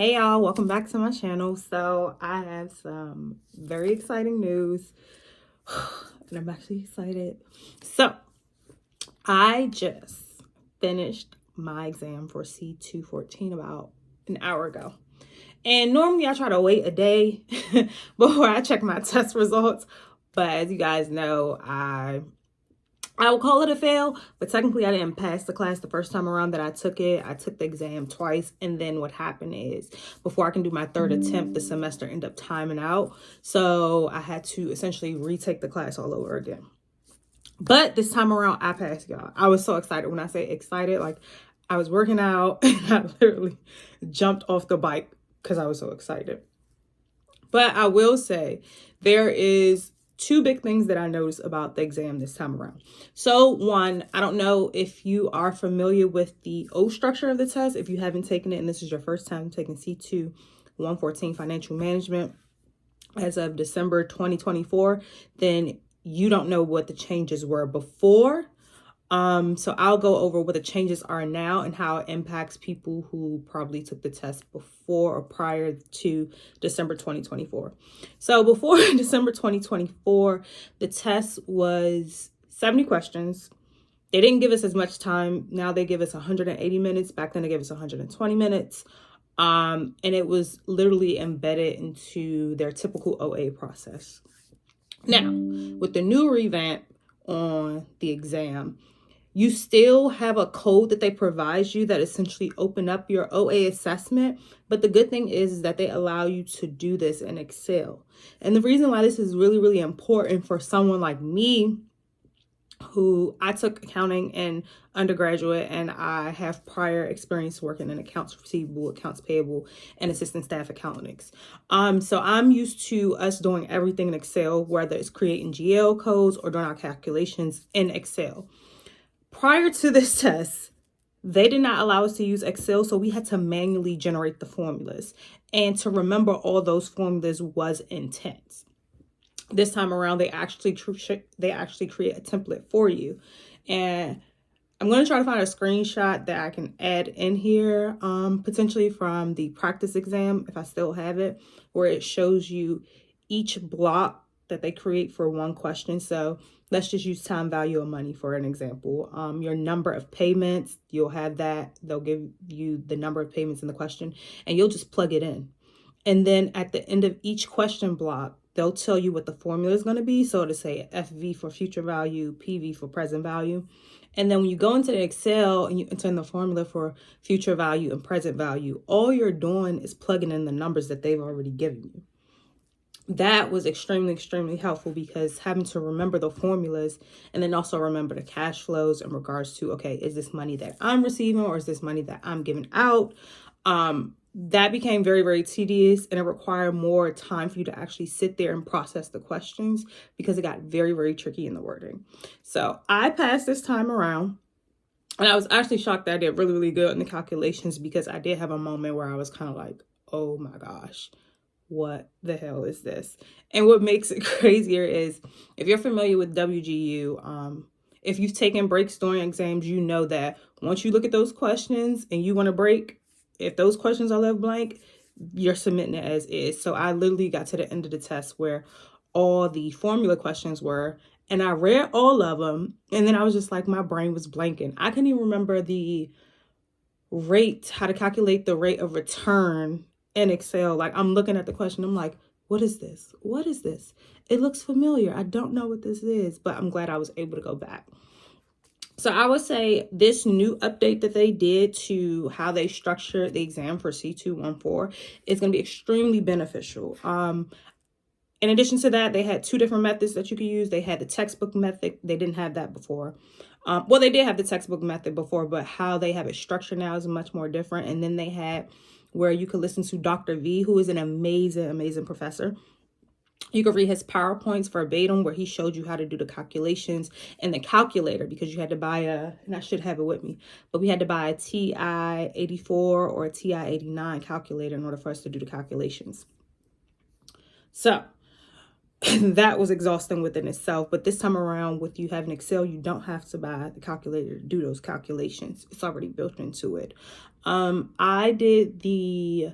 Hey y'all, welcome back to my channel. So I have some very exciting news and I'm actually excited. So I just finished my exam for C214 about an hour ago. And normally I try to wait a day before I check my test results. But as you guys know, I will call it a fail, but technically I didn't pass the class the first time around that I took it. I took the exam twice, and then what happened is before I can do my third attempt, the semester ended up timing out. So I had to essentially retake the class all over again. But this time around, I passed, y'all. I was so excited. When I say excited, like I was working out and I literally jumped off the bike because I was so excited. But I will say there is two big things that I noticed about the exam this time around. So one, I don't know if you are familiar with the O structure of the test. If you haven't taken it and this is your first time taking C2 114 financial management as of December 2024, then you don't know what the changes were before. So I'll go over what the changes are now and how it impacts people who probably took the test before or prior to December 2024. So before December 2024, the test was 70 questions. They didn't give us as much time. Now they give us 180 minutes. Back then they gave us 120 minutes. And it was literally embedded into their typical OA process. Now, with the new revamp on the exam, you still have a code that they provide you that essentially open up your OA assessment. But the good thing is that they allow you to do this in Excel. And the reason why this is really, really important for someone like me, who I took accounting in undergraduate and I have prior experience working in accounts receivable, accounts payable, and assistant staff accountants. So I'm used to us doing everything in Excel, whether it's creating GL codes or doing our calculations in Excel. Prior to this test, they did not allow us to use Excel, so we had to manually generate the formulas. And to remember all those formulas was intense. This time around, they actually create a template for you. And I'm going to try to find a screenshot that I can add in here, potentially from the practice exam, if I still have it, where it shows you each block that they create for one question. So let's just use time value of money for an example. Your number of payments, you'll have that. They'll give you the number of payments in the question, and you'll just plug it in. And then at the end of each question block, they'll tell you what the formula is going to be. So to say FV for future value, PV for present value. And then when you go into the Excel and you enter in the formula for future value and present value, all you're doing is plugging in the numbers that they've already given you. That was extremely, extremely helpful because having to remember the formulas and then also remember the cash flows in regards to, okay, is this money that I'm receiving or is this money that I'm giving out? That became very, very tedious and it required more time for you to actually sit there and process the questions because it got very, very tricky in the wording. So I passed this time around and I was actually shocked that I did really, really good in the calculations because I did have a moment where I was kind of like, oh my gosh, what the hell is this? And what makes it crazier is if you're familiar with WGU, if you've taken breaks during exams, you know that once you look at those questions and you want to break, if those questions are left blank, you're submitting it as is. So I literally got to the end of the test where all the formula questions were, and I read all of them. And then I was just like, my brain was blanking. I couldn't even remember the rate, how to calculate the rate of return in Excel. Like I'm looking at the question. I'm like, what is this? What is this? It looks familiar. I don't know what this is, but I'm glad I was able to go back. So I would say this new update that they did to how they structured the exam for C214 is going to be extremely beneficial. In addition to that, they had two different methods that you could use. They had the textbook method. They didn't have that before. Well, they did have the textbook method before, but how they have it structured now is much more different. And then they had where you could listen to Dr. V, who is an amazing, amazing professor. You could read his PowerPoints verbatim where he showed you how to do the calculations and the calculator because you had to buy and I should have it with me, but we had to buy a TI-84 or a TI-89 calculator in order for us to do the calculations. So that was exhausting within itself. But this time around with you having Excel, you don't have to buy the calculator to do those calculations. It's already built into it. I did the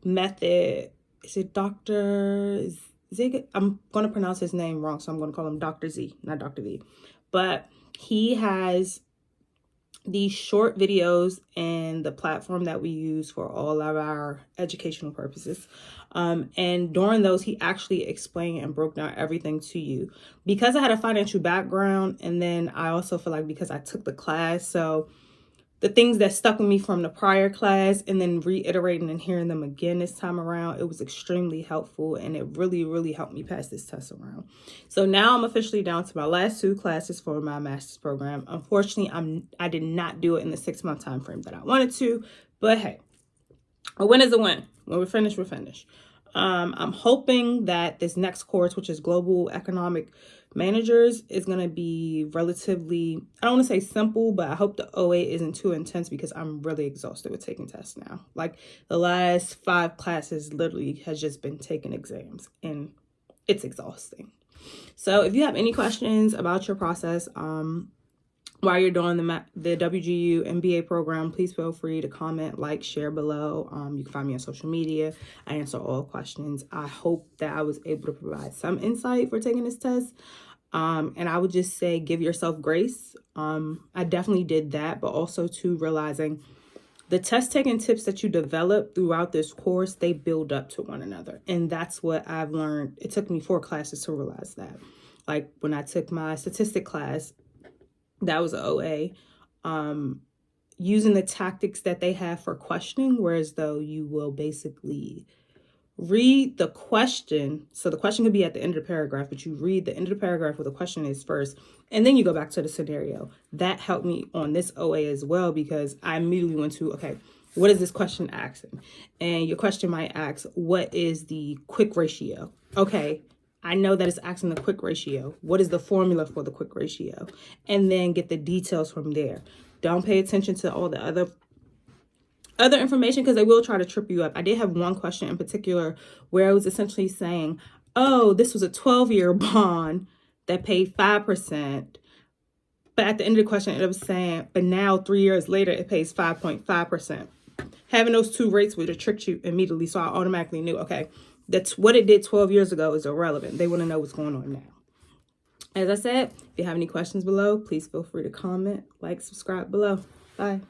method. Is it Dr. Zig? I'm going to pronounce his name wrong, so I'm going to call him Dr. Z, not Dr. V. But he has these short videos and the platform that we use for all of our educational purposes. And during those, he actually explained and broke down everything to you. Because I had a financial background, and then I also feel like because I took the class, so the things that stuck with me from the prior class and then reiterating and hearing them again this time around, it was extremely helpful, and it really, really helped me pass this test around. So now I'm officially down to my last 2 classes for my master's program. Unfortunately, I did not do it in the 6-month time frame that I wanted to, but hey, a win is a win. When we're finished, we're finished. I'm hoping that this next course, which is Global Economic Managers, is going to be relatively, I don't want to say simple, but I hope the OA isn't too intense because I'm really exhausted with taking tests now. Like the last 5 classes literally has just been taking exams, and it's exhausting. So if you have any questions about your process, while you're doing the WGU MBA program, please feel free to comment, like, share below. You can find me on social media. I answer all questions. I hope that I was able to provide some insight for taking this test. And I would just say give yourself grace. I definitely did that, but also too realizing the test taking tips that you develop throughout this course, they build up to one another. And that's what I've learned. It took me 4 classes to realize that. Like when I took my statistic class, that was OA, using the tactics that they have for questioning, whereas though you will basically read the question. So the question could be at the end of the paragraph, but you read the end of the paragraph where the question is first, and then you go back to the scenario. That helped me on this OA as well, because I immediately went to, okay, what is this question asking? And your question might ask, what is the quick ratio? Okay, I know that it's asking the quick ratio. What is the formula for the quick ratio? And then get the details from there. Don't pay attention to all the other information, because they will try to trip you up. I did have one question in particular where I was essentially saying, oh, this was a 12-year bond that paid 5%. But at the end of the question, it was saying, but now 3 years later, it pays 5.5%. Having those 2 rates would have tricked you immediately. So I automatically knew, okay, that's what it did 12 years ago is irrelevant. They want to know what's going on now. As I said, if you have any questions below, please feel free to comment, like, subscribe below. Bye.